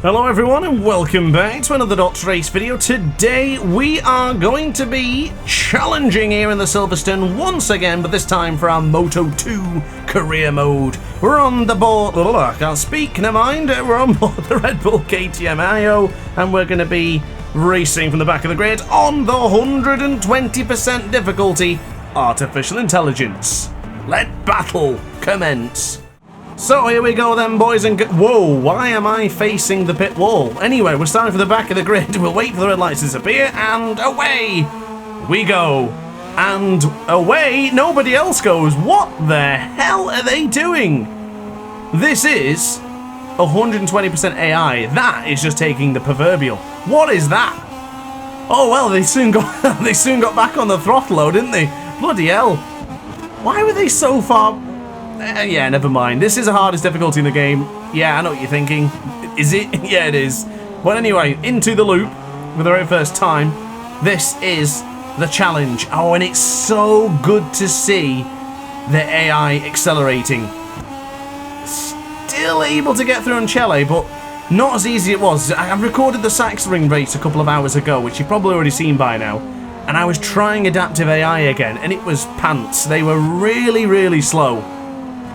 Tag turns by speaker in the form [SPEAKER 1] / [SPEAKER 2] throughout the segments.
[SPEAKER 1] Hello everyone and welcome back to another DrAce video. Today we are going to be challenging here in the Silverstone once again, but this time for our Moto2 career mode. We're on the board, I can't speak, never mind, we're on board the Red Bull KTM IO and we're going to be racing from the back of the grid on the 120% difficulty Artificial Intelligence. Let battle commence. So here we go then, boys and whoa, why am I facing the pit wall? Anyway, we're starting from the back of the grid. We'll wait for the red lights to disappear, and away we go. And away nobody else goes. What the hell are they doing? This is 120% AI. That is just taking the proverbial. What is that? Oh well, they soon got they soon got back on the throttle, though, didn't they? Bloody hell. Why were they so far? Yeah, never mind. This is the hardest difficulty in the game. Yeah, I know what you're thinking. Is it? Yeah, it is. But anyway, into the loop for the very first time. This is the challenge. Oh, and it's so good to see the AI accelerating. Still able to get through on Chile, but not as easy as it was. I recorded the Sachsenring race a couple of hours ago, which you've probably already seen by now. And I was trying adaptive AI again, and it was pants. They were really, really slow.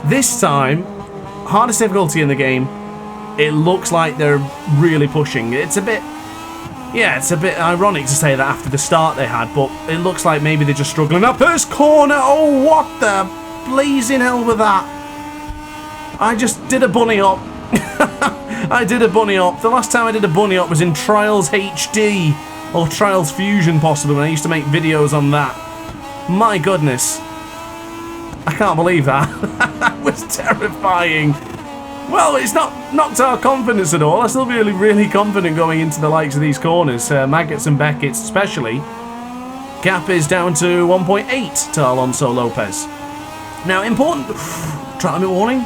[SPEAKER 1] This time, hardest difficulty in the game, it looks like they're really pushing. It's a bit ironic to say that after the start they had, but it looks like maybe they're just struggling. That first corner, oh, what the blazing hell with that? I just did a bunny hop. I did a bunny hop. The last time I did a bunny hop was in Trials HD, or Trials Fusion possibly, when I used to make videos on that. My goodness. I can't believe that. That was terrifying. Well, it's not knocked our confidence at all. I still feel really confident going into the likes of these corners. Maggots and Beckett's especially. Gap is down to 1.8 to Alonso Lopez. Now, important... Track limit warning?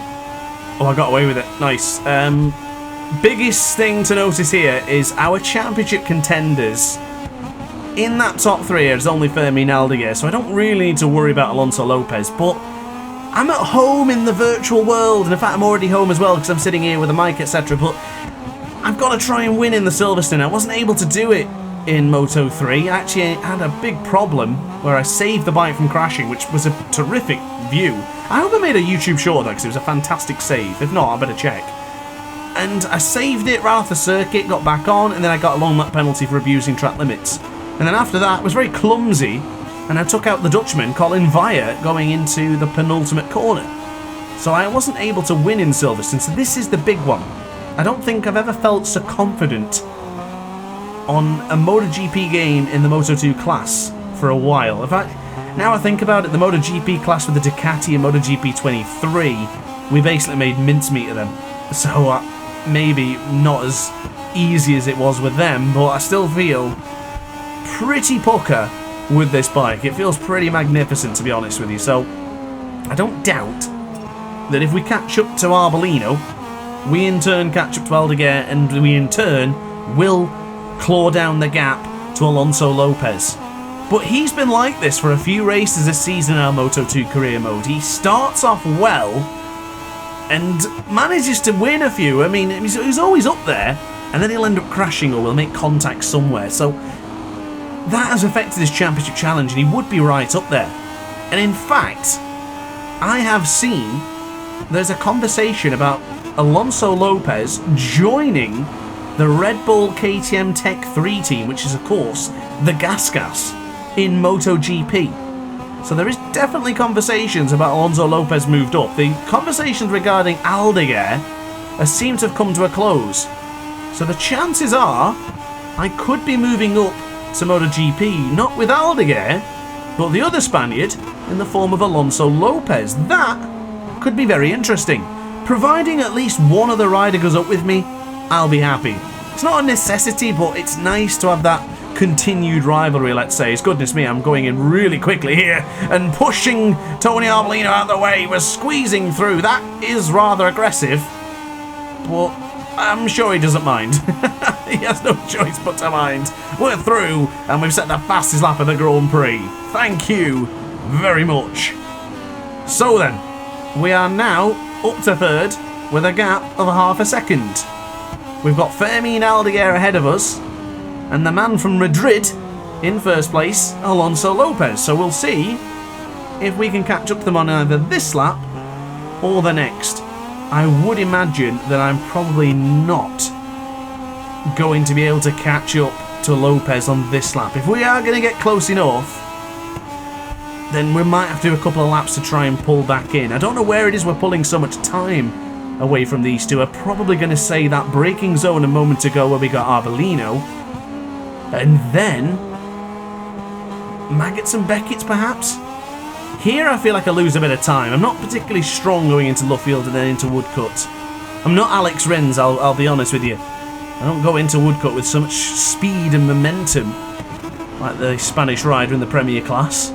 [SPEAKER 1] Oh, I got away with it. Nice. Biggest thing to notice here is our championship contenders. In that top three, there's only Fermi and Aldeguer, so I don't really need to worry about Alonso Lopez, but I'm at home in the virtual world, and in fact I'm already home as well because I'm sitting here with a mic, etc, but I've got to try and win in the Silverstone. I wasn't able to do it in Moto3. I actually had a big problem where I saved the bike from crashing, which was a terrific view. I hope I made a YouTube short though, because it was a fantastic save. If not, I better check. And I saved it right off the circuit, got back on, and then I got a long lap penalty for abusing track limits. And then after that, it was very clumsy, and I took out the Dutchman, Colin Via, going into the penultimate corner. So I wasn't able to win in Silverstone, so this is the big one. I don't think I've ever felt so confident on a MotoGP game in the Moto2 class for a while. In fact, now I think about it, the MotoGP class with the Ducati and MotoGP 23, we basically made mincemeat of them. So maybe not as easy as it was with them, but I still feel pretty pucker with this bike. It feels pretty magnificent, to be honest with you. So I don't doubt that if we catch up to Arbolino, we in turn catch up to Aldeguer, and we in turn will claw down the gap to Alonso Lopez. But he's been like this for a few races this season in our Moto2 career mode. He starts off well and manages to win a few. I mean, he's always up there, and then he'll end up crashing or will make contact somewhere. So that has affected his championship challenge, and he would be right up there. And in fact, I have seen there's a conversation about Alonso Lopez joining the Red Bull KTM Tech 3 team, which is, of course, the Gas in MotoGP. So there is definitely conversations about Alonso Lopez moved up. The conversations regarding Aldeguer seem to have come to a close. So the chances are I could be moving up to MotoGP, not with Aldeguer, but the other Spaniard in the form of Alonso Lopez. That could be very interesting. Providing at least one other rider goes up with me, I'll be happy. It's not a necessity, but it's nice to have that continued rivalry, let's say. It's goodness me, I'm going in really quickly here and pushing Tony Arbolino out of the way. We're squeezing through. That is rather aggressive, but I'm sure he doesn't mind. He has no choice but to mind. We're through, and we've set the fastest lap of the Grand Prix. Thank you very much. So then, we are now up to third with a gap of half a second. We've got Fermin Aldeguer ahead of us, and the man from Madrid in first place, Alonso Lopez. So we'll see if we can catch up to them on either this lap or the next. I would imagine that I'm probably not going to be able to catch up to Lopez on this lap. If we are going to get close enough, then we might have to do a couple of laps to try and pull back in. I don't know where it is we're pulling so much time away from these two. I'm probably going to say that braking zone a moment ago where we got Arbolino, and then Maggots and Beckett's perhaps. Here I feel like I lose a bit of time. I'm not particularly strong going into Luffield and then into Woodcut. I'm not Alex Rins, I'll be honest with you. I don't go into Woodcut with so much speed and momentum like the Spanish rider in the Premier class.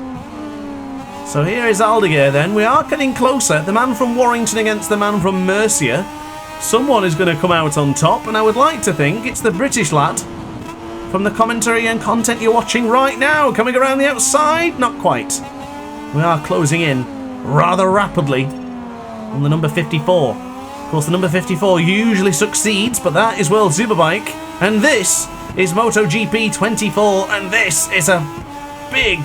[SPEAKER 1] So here is Aldeguer then. We are getting closer. The man from Warrington against the man from Murcia. Someone is going to come out on top, and I would like to think it's the British lad from the commentary and content you're watching right now. Coming around the outside? Not quite. We are closing in rather rapidly on the number 54. Of course, the number 54 usually succeeds, but that is World Superbike. And this is MotoGP 24, and this is a big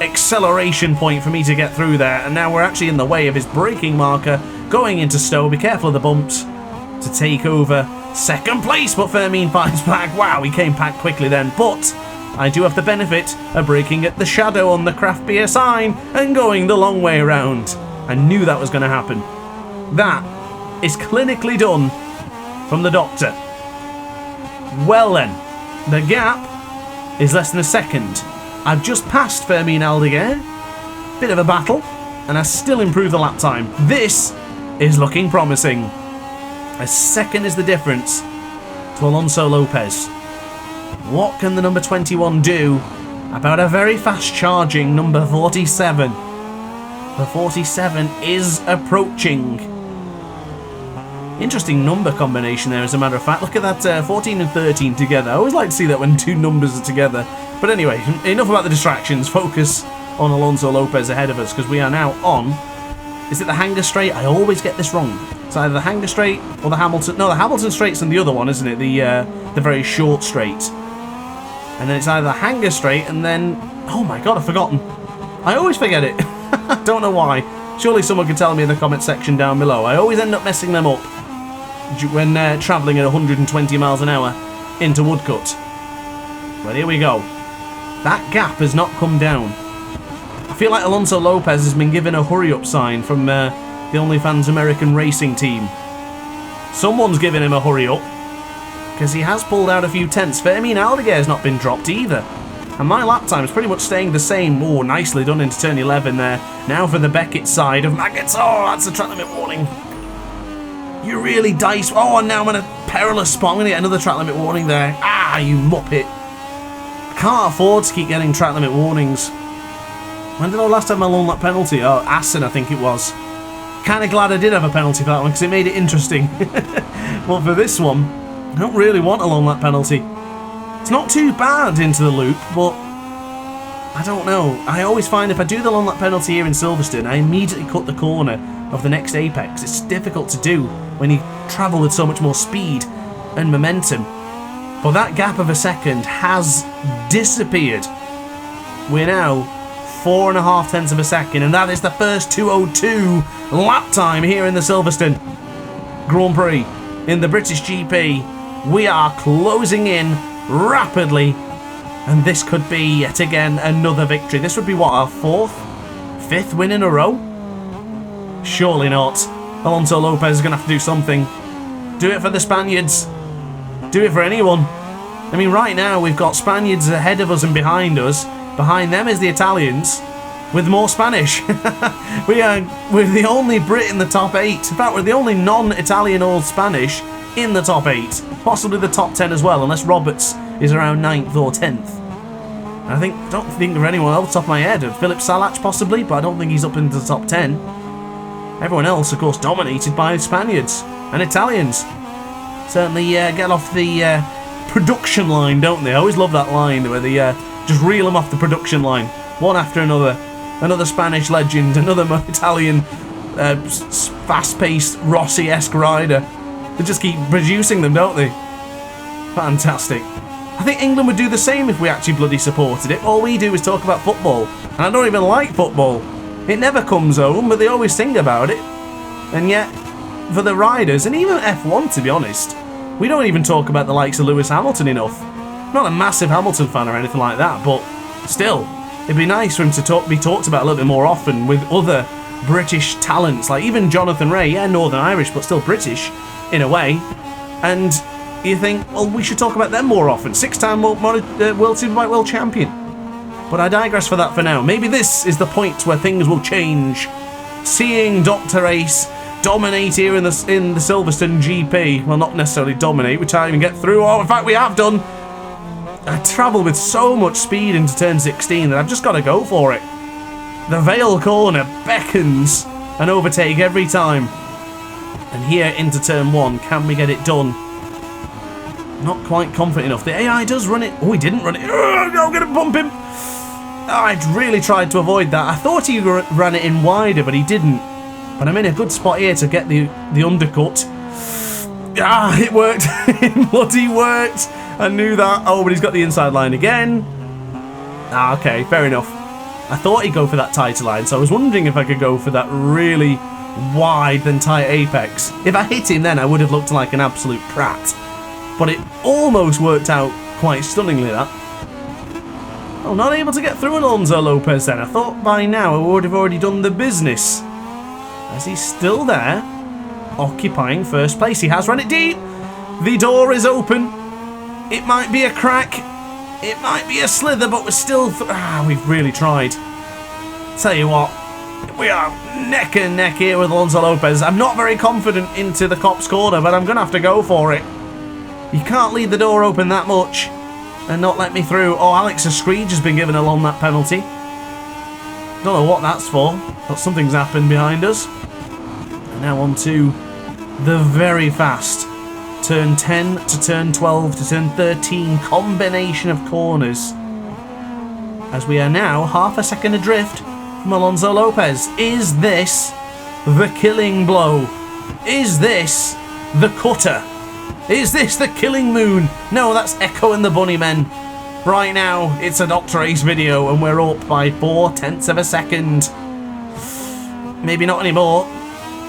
[SPEAKER 1] acceleration point for me to get through there. And now we're actually in the way of his braking marker going into Stowe. Be careful of the bumps to take over second place, but Fermin finds back. Wow, he came back quickly then, but I do have the benefit of braking at the shadow on the craft beer sign and going the long way around. I knew that was going to happen. That is clinically done from the doctor. Well then, the gap is less than a second. I've just passed Fermin Aldeguer. Bit of a battle, and I still improve the lap time. This is looking promising. A second is the difference to Alonso Lopez. What can the number 21 do about a very fast charging number 47? The 47 is approaching. Interesting number combination there, as a matter of fact. Look at that 14 and 13 together. I always like to see that when two numbers are together. But anyway, enough about the distractions. Focus on Alonso Lopez ahead of us, because we are now on... Is it the Hanger Straight? I always get this wrong. It's either the Hanger Straight or the Hamilton... No, the Hamilton Straight's and the other one, isn't it? The very short straight. And then it's either the Hanger Straight and then... Oh my god, I've forgotten. I always forget it. I don't know why. Surely someone can tell me in the comment section down below. I always end up messing them up when travelling at 120 miles an hour into Woodcut. But here we go. That gap has not come down. I feel like Alonso Lopez has been given a hurry-up sign from the OnlyFans American Racing Team. Someone's giving him a hurry-up, because he has pulled out a few tenths. Fermin Aldeguer has not been dropped either. And my lap time is pretty much staying the same. Oh, nicely done into turn 11 there. Now for the Beckett side of Maggots. Oh, that's a track limit warning. You really dice. Oh, and now I'm in a perilous spot. I'm going to get another track limit warning there. Ah, you muppet. I can't afford to keep getting track limit warnings. When did I last have my long lap penalty? Oh, Assen, I think it was. Kind of glad I did have a penalty for that one, because it made it interesting. But for this one, I don't really want a long lap penalty. It's not too bad into the loop, but I don't know. I always find if I do the long lap penalty here in Silverstone, I immediately cut the corner of the next apex. It's difficult to do when you travel with so much more speed and momentum. But that gap of a second has disappeared. We're now 4.5 tenths of a second, and that is the first 2:02 lap time here in the Silverstone Grand Prix in the British GP. We are closing in rapidly, and this could be yet again another victory. This would be what, our 5th win in a row? Surely not. Alonso Lopez is going to have to do something. Do it for the Spaniards. Do it for anyone. I mean, right now we've got Spaniards ahead of us and behind us. Behind them is the Italians with more Spanish. We're the only Brit in the top 8. In fact, we're the only non-Italian or Spanish in the top 8. Possibly the top 10 as well, unless Roberts is around 9th or 10th. I don't think of anyone else off the top of my head. Philip Salach possibly, but I don't think he's up into the top 10. Everyone else, of course, dominated by Spaniards and Italians. Certainly get off the production line, don't they? I always love that line where they just reel them off the production line, one after another. Another Spanish legend, another Italian fast-paced Rossi-esque rider. They just keep producing them, don't they? Fantastic. I think England would do the same if we actually bloody supported it. All we do is talk about football. And I don't even like football. It never comes home, but they always sing about it. And yet, for the riders, and even F1 to be honest, we don't even talk about the likes of Lewis Hamilton enough. I'm not a massive Hamilton fan or anything like that, but still, it'd be nice for him to be talked about a little bit more often with other British talents, like even Jonathan Rea, yeah, Northern Irish, but still British in a way. And you think, well, we should talk about them more often. 6-time World Superbike World Champion. But I digress for that for now. Maybe this is the point where things will change. Seeing DrAce dominate here in the Silverstone GP. Well, not necessarily dominate. We can't even get through. Oh, in fact, we have done. I travel with so much speed into turn 16 that I've just got to go for it. The Vale corner beckons an overtake every time. And here into turn 1, can we get it done? Not quite confident enough. The AI does run it. Oh, he didn't run it. I'm going to bump him. I really tried to avoid that. I thought he ran it in wider, but he didn't. But I'm in a good spot here to get the undercut. Ah, it worked. It bloody worked. I knew that. Oh, but he's got the inside line again. Ah, okay, fair enough. I thought he'd go for that tighter line, so I was wondering if I could go for that really wide then tight apex. If I hit him then, I would have looked like an absolute prat. But it almost worked out quite stunningly, that. Well, not able to get through Alonso Lopez then. I thought by now I would have already done the business. As he's still there, occupying first place. He has run it deep. The door is open. It might be a crack. It might be a slither, but we're still... we've really tried. Tell you what, we are neck and neck here with Alonso Lopez. I'm not very confident into the Copse corner, but I'm going to have to go for it. You can't leave the door open that much and not let me through. Oh, Alex Screech has been given a long lap penalty. Don't know what that's for, but something's happened behind us. And now on to the very fast turn 10 to turn 12 to turn 13 combination of corners. As we are now half a second adrift from Alonso Lopez. Is this the killing blow? Is this the cutter? Is this the killing moon? No, that's Echo and the Bunnymen. Right now, it's a DrAce video and we're up by 0.4 of a second. Maybe not anymore.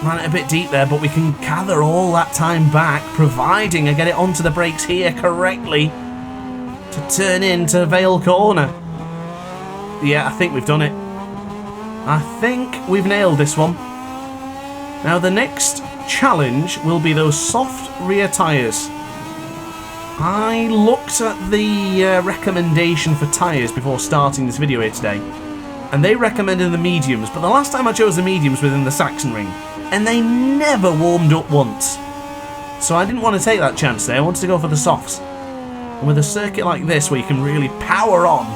[SPEAKER 1] Ran it a bit deep there, but we can gather all that time back, providing I get it onto the brakes here correctly to turn into Vale corner. Yeah, I think we've done it. I think we've nailed this one. Now the next challenge will be those soft rear tyres. I looked at the recommendation for tyres before starting this video here today, and they recommended the mediums, but the last time I chose the mediums within the Saxon ring, and they never warmed up once. So I didn't want to take that chance there. I wanted to go for the softs. And with a circuit like this where you can really power on,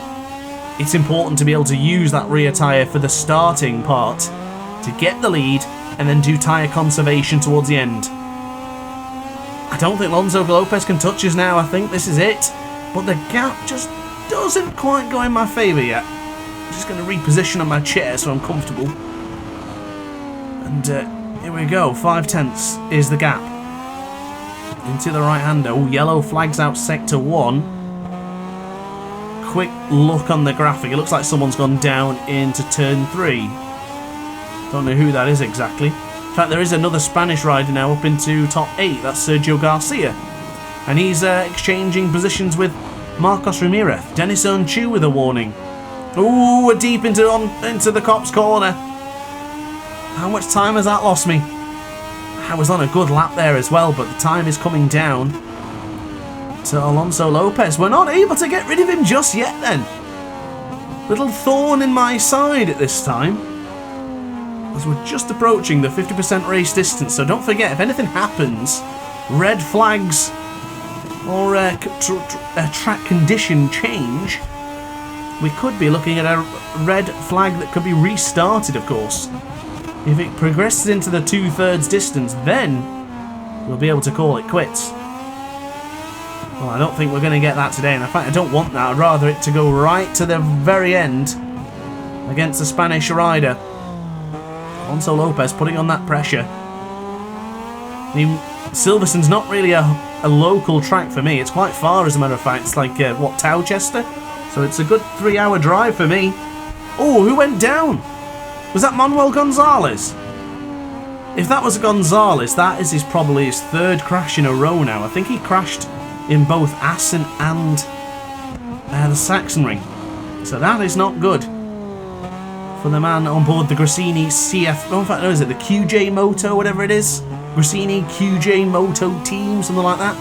[SPEAKER 1] it's important to be able to use that rear tyre for the starting part to get the lead and then do tyre conservation towards the end. I don't think Alonso Lopez can touch us now. I think this is it. But the gap just doesn't quite go in my favour yet. I'm just going to reposition on my chair so I'm comfortable. And here we go. 0.5 is the gap. Into the right-hander. Oh, yellow flags out sector 1. Quick look on the graphic. It looks like someone's gone down into turn 3. Don't know who that is exactly. In fact, there is another Spanish rider now up into top 8. That's Sergio Garcia. And he's exchanging positions with Marcos Ramirez. Dennis Unchu with a warning. Ooh, we're deep into the Copse corner. How much time has that lost me? I was on a good lap there as well, but the time is coming down to Alonso Lopez. We're not able to get rid of him just yet then. Little thorn in my side at this time, as we're just approaching the 50% race distance. So don't forget, if anything happens, red flags or a track condition change, we could be looking at a red flag that could be restarted, of course. If it progresses into the 2/3 distance, then we'll be able to call it quits. Well, I don't think we're going to get that today, and in fact I don't want that. I'd rather it to go right to the very end against the Spanish rider. Alonso Lopez putting on that pressure. He Silverstone's not really a local track for me. It's quite far, as a matter of fact. It's like, what, Towchester? So it's a good 3-hour drive for me. Oh, who went down? Was that Manuel Gonzalez? If that was Gonzalez, that is probably his 3rd crash in a row now. I think he crashed in both Assen and the Sachsenring. So that is not good for the man on board the Gresini CF... Oh, in fact, no, is it the QJ Moto, whatever it is? Gresini QJ Moto team, something like that.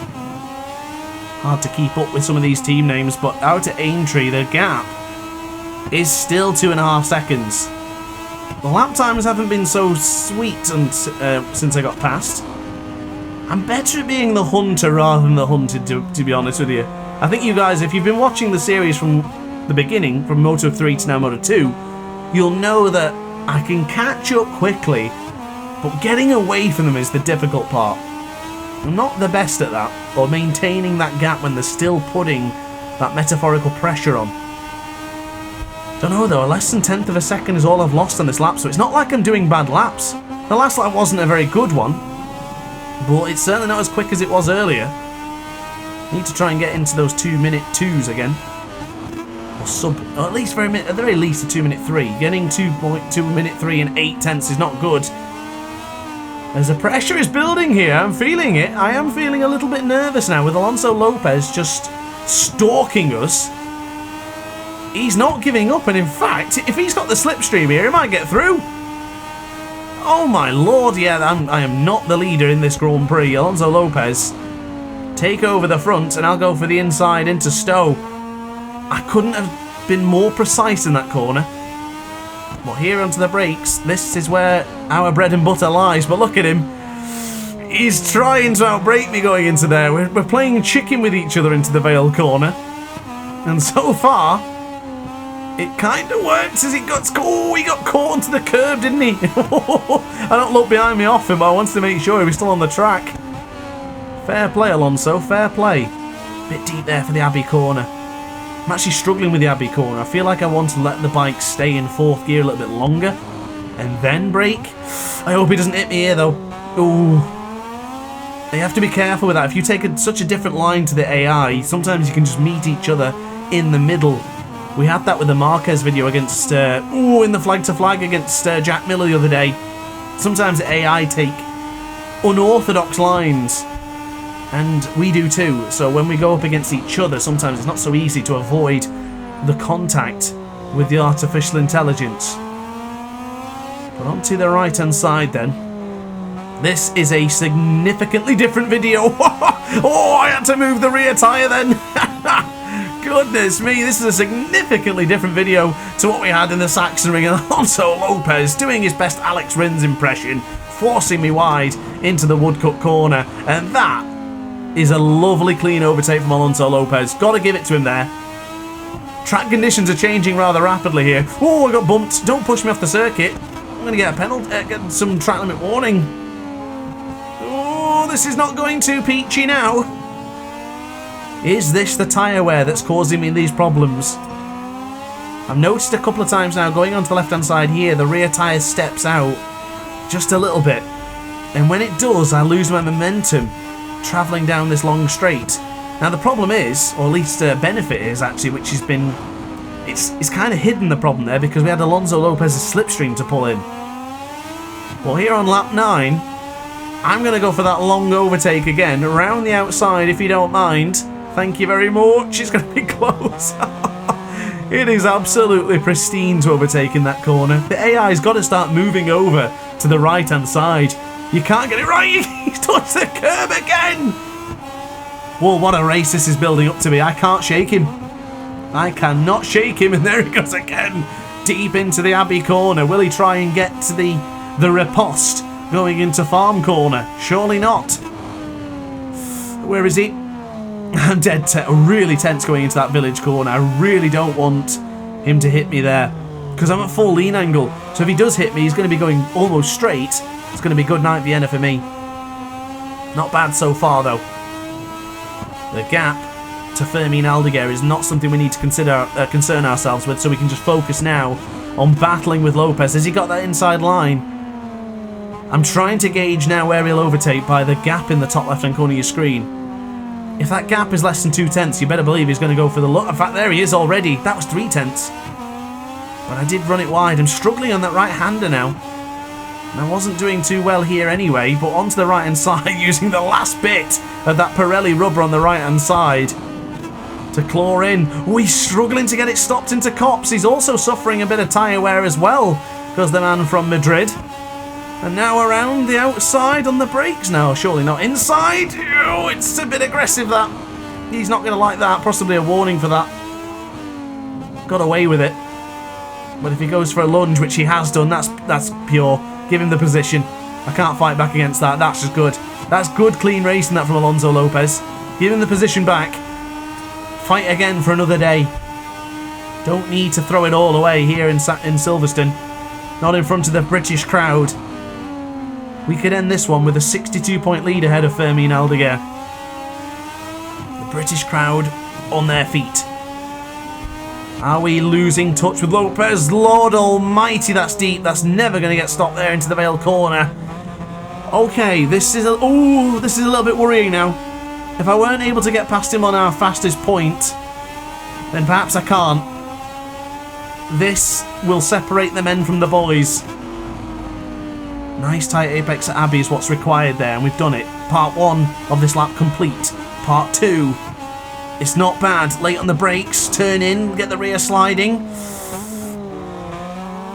[SPEAKER 1] Hard to keep up with some of these team names, but out at Aintree, the gap is still 2.5 seconds. The lap times haven't been so sweet since I got past. I'm better at being the hunter rather than the hunted, to be honest with you. I think you guys, if you've been watching the series from the beginning, from Moto 3 to now Moto 2, you'll know that I can catch up quickly, but getting away from them is the difficult part. I'm not the best at that, or maintaining that gap when they're still putting that metaphorical pressure on. Don't know though, a less than 1/10 of a second is all I've lost on this lap, so it's not like I'm doing bad laps. The last lap wasn't a very good one, but it's certainly not as quick as it was earlier. Need to try and get into those 2-minute 2s again. Or at least at the very least a 2-minute 3. Getting 2.2-minute 3 in 8/10 is not good. As the pressure is building here, I'm feeling it. I am feeling a little bit nervous now with Alonso Lopez just stalking us. He's not giving up, and in fact, if he's got the slipstream here, he might get through. Oh my lord, yeah, I am not the leader in this Grand Prix. Alonso Lopez, take over the front, and I'll go for the inside into Stowe. I couldn't have been more precise in that corner. Well, here onto the brakes, this is where our bread and butter lies, but look at him. He's trying to outbrake me going into there. We're playing chicken with each other into the Vale corner. And so far, it kind of works as it got... Oh, he got caught onto the curb, didn't he? I don't look behind me off him, but I wanted to make sure he was still on the track. Fair play, Alonso, fair play. Bit deep there for the Abbey corner. I'm actually struggling with the Abbey corner. I feel like I want to let the bike stay in 4th gear a little bit longer and then brake. I hope he doesn't hit me here, though. Ooh. You have to be careful with that. If you take such a different line to the AI, sometimes you can just meet each other in the middle. We had that with the Marquez video against, in the flag-to-flag against Jack Miller the other day. Sometimes the AI take unorthodox lines, and we do too. So when we go up against each other, sometimes it's not so easy to avoid the contact with the artificial intelligence. But onto the right-hand side then. This is a significantly different video. Oh, I had to move the rear tyre then. Goodness me, this is a significantly different video to what we had in the Sachsenring. And Alonso Lopez doing his best Alex Rins impression, forcing me wide into the woodcut corner. And that is a lovely clean overtake from Alonso Lopez. Got to give it to him there. Track conditions are changing rather rapidly here. Oh, I got bumped. Don't push me off the circuit. I'm going to get a penalty, get some track limit warning. Oh, this is not going too peachy now. Is this the tyre wear that's causing me these problems? I've noticed a couple of times now, going onto the left-hand side here, the rear tyre steps out just a little bit. And when it does, I lose my momentum travelling down this long straight. Now the problem is, or at least benefit is actually, which has been... It's kind of hidden the problem there, because we had Alonso Lopez's slipstream to pull in. Well, here on lap 9, I'm going to go for that long overtake again, around the outside if you don't mind. Thank you very much. It's going to be close. It is absolutely pristine to overtake in that corner. The AI's got to start moving over to the right-hand side. You can't get it right. He's touched the curb again. Whoa, what a race this is building up to be. I can't shake him. I cannot shake him. And there he goes again. Deep into the Abbey corner. Will he try and get to the riposte going into Farm corner? Surely not. Where is he? I'm really tense going into that village corner. I really don't want him to hit me there, because I'm at full lean angle. So if he does hit me, he's going to be going almost straight. It's going to be good night Vienna for me. Not bad so far though. The gap to Fermin Aldeguer is not something we need to concern ourselves with, so we can just focus now on battling with Lopez. Has he got that inside line? I'm trying to gauge now where he'll overtake by the gap in the top left-hand corner of your screen. If that gap is less than 2/10, you better believe he's going to go for the look. In fact, there he is already. That was 3/10. But I did run it wide. I'm struggling on that right-hander now. And I wasn't doing too well here anyway, but onto the right-hand side using the last bit of that Pirelli rubber on the right-hand side to claw in. Oh, he's struggling to get it stopped into Copse. He's also suffering a bit of tyre wear as well, because the man from Madrid. And now around the outside on the brakes now. Surely not inside. Oh, it's a bit aggressive, that. He's not going to like that. Possibly a warning for that. Got away with it. But if he goes for a lunge, which he has done, that's pure. Give him the position. I can't fight back against that. That's just good. That's good, clean racing, that from Alonso Lopez. Give him the position back. Fight again for another day. Don't need to throw it all away here in Silverstone. Not in front of the British crowd. We could end this one with a 62-point lead ahead of Fermin Aldeguer. The British crowd on their feet. Are we losing touch with Lopez? Lord almighty, that's deep. That's never going to get stopped there into the Vale corner. Okay, this is a little bit worrying now. If I weren't able to get past him on our fastest point, then perhaps I can't. This will separate the men from the boys. Nice tight apex at Abbey is what's required there, and we've done it. Part 1 of this lap complete. Part 2. It's not bad. Late on the brakes, turn in, get the rear sliding.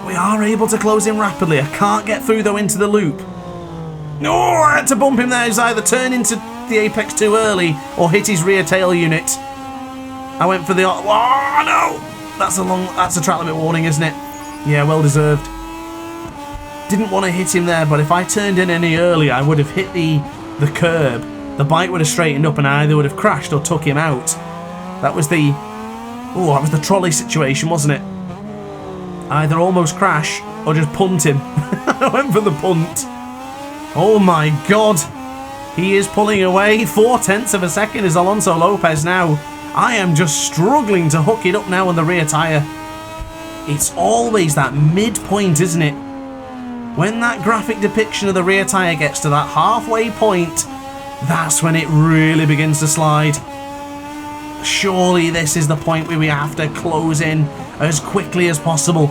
[SPEAKER 1] We are able to close in rapidly. I can't get through though into the loop. No, I had to bump him there. He's either turn into the apex too early or hit his rear tail unit. I went for the... Oh, no! That's a track limit warning, isn't it? Yeah, well deserved. Didn't want to hit him there, but if I turned in any earlier, I would have hit the curb. The bike would have straightened up and I either would have crashed or took him out. That was the trolley situation, wasn't it? Either almost crash or just punt him. I went for the punt. Oh my god. He is pulling away. 0.4 of a second is Alonso Lopez now. I am just struggling to hook it up now on the rear tyre. It's always that midpoint, isn't it? When that graphic depiction of the rear tyre gets to that halfway point, that's when it really begins to slide. Surely this is the point where we have to close in as quickly as possible.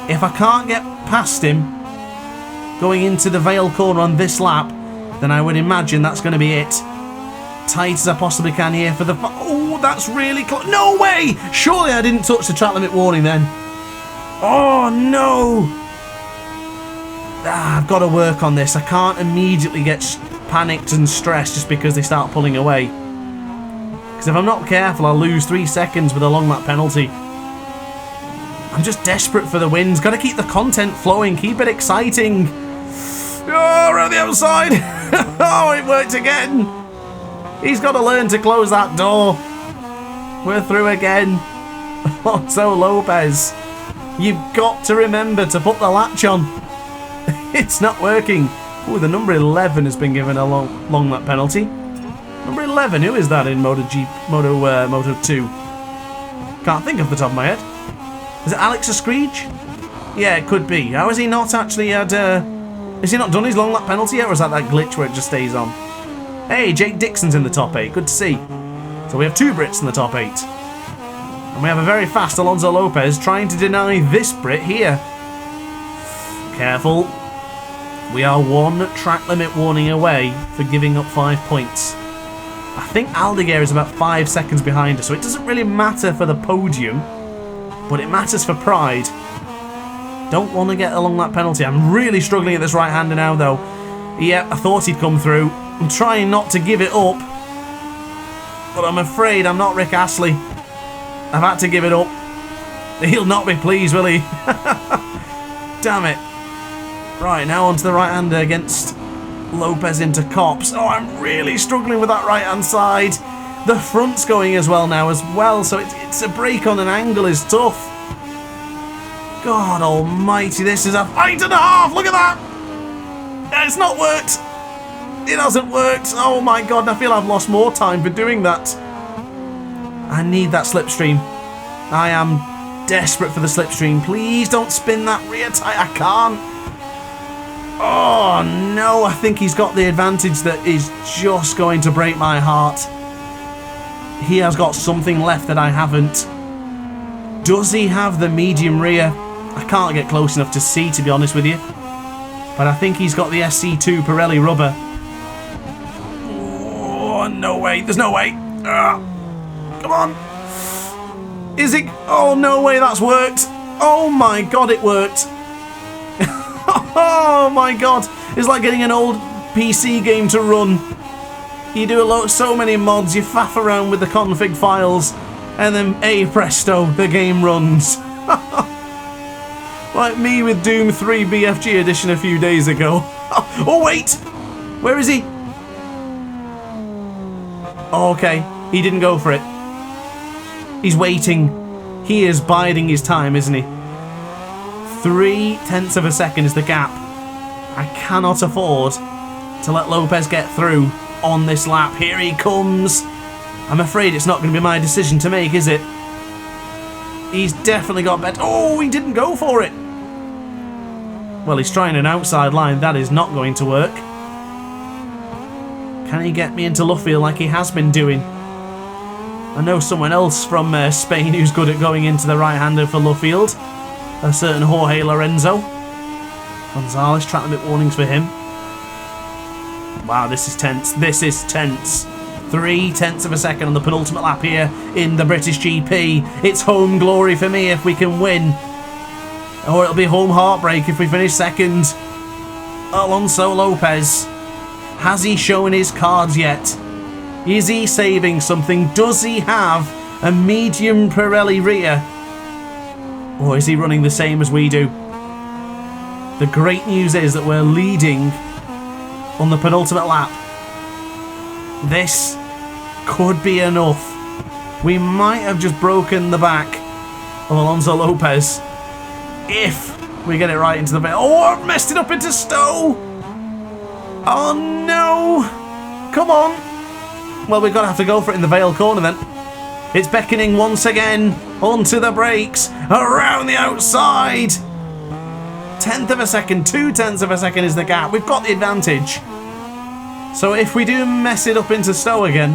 [SPEAKER 1] If I can't get past him going into the Vale corner on this lap, then I would imagine that's going to be it. Tight as I possibly can here for the... Oh, that's really close. No way! Surely I didn't touch the track limit warning then. Oh, no! I've got to work on this. I can't immediately get panicked and stressed just because they start pulling away. Because if I'm not careful, I'll lose 3 seconds with a long lap penalty. I'm just desperate for the wins. Got to keep the content flowing. Keep it exciting. Oh, around the outside. Oh, it worked again. He's got to learn to close that door. We're through again. Alonso Lopez, you've got to remember to put the latch on. It's not working. Oh, the number 11 has been given a long lap penalty. Number 11, who is that in Moto 2? Can't think off the top of my head. Is it Alex Escreech? Yeah, it could be. How has he not actually had... Has he not done his long lap penalty yet, or is that glitch where it just stays on? Hey, Jake Dixon's in the top 8. Good to see. So we have 2 Brits in the top 8. And we have a very fast Alonso Lopez trying to deny this Brit here. Careful. We are 1 track limit warning away for giving up 5 points. I think Aldeguer is about 5 seconds behind us, so it doesn't really matter for the podium, but it matters for pride. Don't want to get a long lap penalty. I'm really struggling at this right-hander now, though. Yeah, I thought he'd come through. I'm trying not to give it up, but I'm afraid I'm not Rick Astley. I've had to give it up. He'll not be pleased, will he? Damn it. Right, now onto the right-hander against Lopez into Copse. Oh, I'm really struggling with that right-hand side. The front's going as well, so it's a brake on an angle is tough. God almighty, this is a fight and a half. Look at that. It's not worked. It hasn't worked. Oh my god, I feel I've lost more time for doing that. I need that slipstream. I am desperate for the slipstream. Please don't spin that rear tyre. I can't. Oh no, I think he's got the advantage that is just going to break my heart. He has got something left that I haven't. Does he have the medium rear? I can't get close enough to see, to be honest with you. But I think he's got the SC2 Pirelli rubber. Oh, no way. There's no way. Come on. Is it? Oh, no way that's worked. Oh my god, it worked. Oh my god. It's like getting an old PC game to run. You do so many mods, you faff around with the config files, and then presto, the game runs. Like me with Doom 3 BFG edition a few days ago. Oh wait! Where is he? Oh, okay, he didn't go for it. He's waiting. He is biding his time, isn't he? 0.3 of a second is the gap. I cannot afford to let Lopez get through on this lap. Here he comes. I'm afraid it's not going to be my decision to make, is it? He's definitely got better. Oh, he didn't go for it. Well, he's trying an outside line. That is not going to work. Can he get me into Luffield like he has been doing? I know someone else from Spain who's good at going into the right-hander for Luffield. A certain Jorge Lorenzo. Gonzalez, track limit warnings for him. Wow, this is tense. This is tense. 0.3 of a second on the penultimate lap here in the British GP. It's home glory for me if we can win. Or it'll be home heartbreak if we finish second. Alonso Lopez. Has he shown his cards yet? Is he saving something? Does he have a medium Pirelli rear? Or is he running the same as we do? The great news is that we're leading on the penultimate lap. This could be enough. We might have just broken the back of Alonso Lopez if we get it right into the... Oh, I've messed it up into Stowe! Oh no! Come on! Well, we're going to have to go for it in the Vale corner then. It's beckoning once again. Onto the brakes. Around the outside. 0.1 of a second. 0.2 of a second is the gap. We've got the advantage. So if we do mess it up into Stowe again,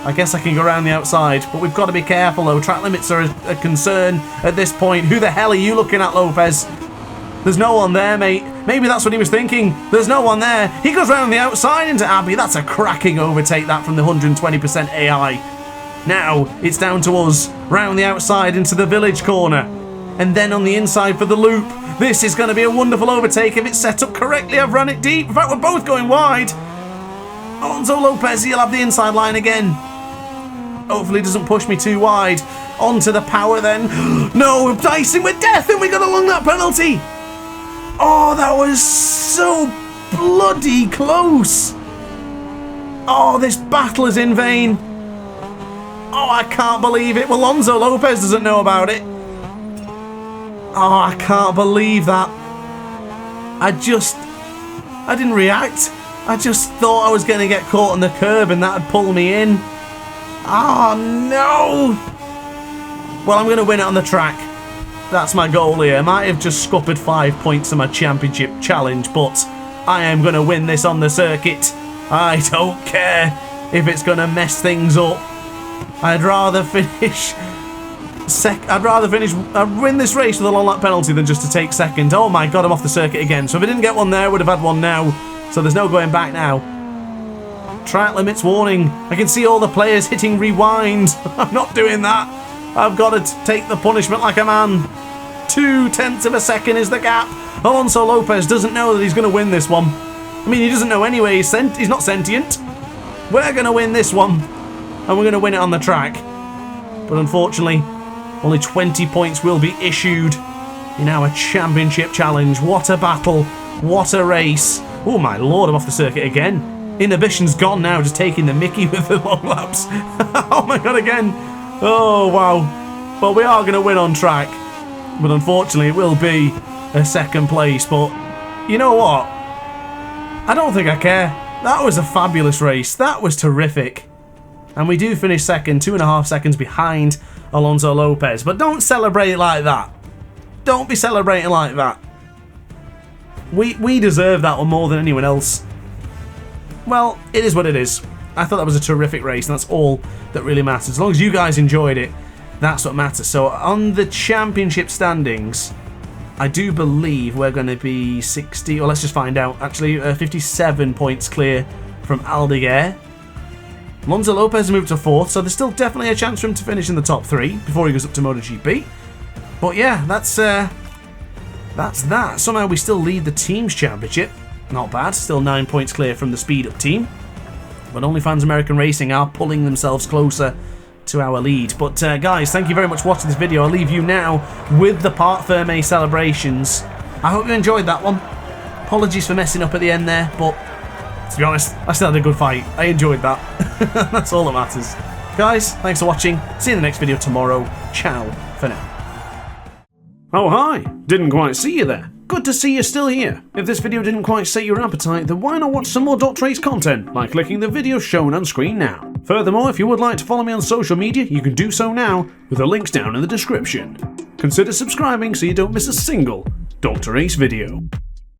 [SPEAKER 1] I guess I can go around the outside. But we've got to be careful though. Track limits are a concern at this point. Who the hell are you looking at, Lopez? There's no one there, mate. Maybe that's what he was thinking. There's no one there. He goes round the outside into Abbey. That's a cracking overtake, that, from the 120% AI. Now it's down to us. Round the outside into the village corner. And then on the inside for the loop. This is going to be a wonderful overtake if it's set up correctly. I've run it deep. In fact, we're both going wide. Alonso Lopez, he'll have the inside line again. Hopefully he doesn't push me too wide. Onto the power then. No, we're dicing with death and we got along that penalty. Oh, that was so bloody close. Oh, this battle is in vain. Oh, I can't believe it. Well, Alonso Lopez doesn't know about it. Oh, I can't believe that. I didn't react. I just thought I was going to get caught on the curb and that'd pull me in. Oh, no. Well, I'm going to win it on the track. That's my goal here. I might have just scuppered 5 points on my championship challenge, but I am going to win this on the circuit. I don't care if it's going to mess things up. I'd rather finish... I'd win this race with a long lap penalty than just to take second. Oh my god, I'm off the circuit again. So if I didn't get one there, I would have had one now. So there's no going back now. Track limits warning. I can see all the players hitting rewind. I'm not doing that. I've got to take the punishment like a man. 0.2 of a second is the gap. Alonso Lopez doesn't know that he's going to win this one. I mean, he doesn't know anyway. He's not sentient. We're going to win this one. And we're going to win it on the track. But unfortunately, only 20 points will be issued in our championship challenge. What a battle. What a race. Oh my lord, I'm off the circuit again. Inhibition's gone now, just taking the mickey with the long laps. Oh my god, again. Oh wow. Well, we are going to win on track. But unfortunately, it will be a second place. But you know what? I don't think I care. That was a fabulous race. That was terrific. And we do finish second, 2.5 seconds behind Alonso Lopez. But don't celebrate like that. Don't be celebrating like that. We deserve that one more than anyone else. Well, it is what it is. I thought that was a terrific race, and that's all that really matters. As long as you guys enjoyed it, that's what matters. So on the championship standings, I do believe we're going to be 60, or let's just find out. Actually, 57 points clear from Aldeguer. Alonso Lopez moved to 4th, so there's still definitely a chance for him to finish in the top 3 before he goes up to MotoGP. But yeah, that's that. Somehow we still lead the Teams Championship. Not bad, still 9 points clear from the Speed Up team. But OnlyFans American Racing are pulling themselves closer to our lead. But guys, thank you very much for watching this video. I'll leave you now with the Parc Fermé celebrations. I hope you enjoyed that one. Apologies for messing up at the end there, but to be honest, I still had a good fight. I enjoyed that. That's all that matters. Guys, thanks for watching. See you in the next video tomorrow. Ciao for now. Oh hi, didn't quite see you there. Good to see you're still here. If this video didn't quite set your appetite, then why not watch some more DrAce content by clicking the video shown on screen now. Furthermore, if you would like to follow me on social media, you can do so now with the links down in the description. Consider subscribing so you don't miss a single DrAce video.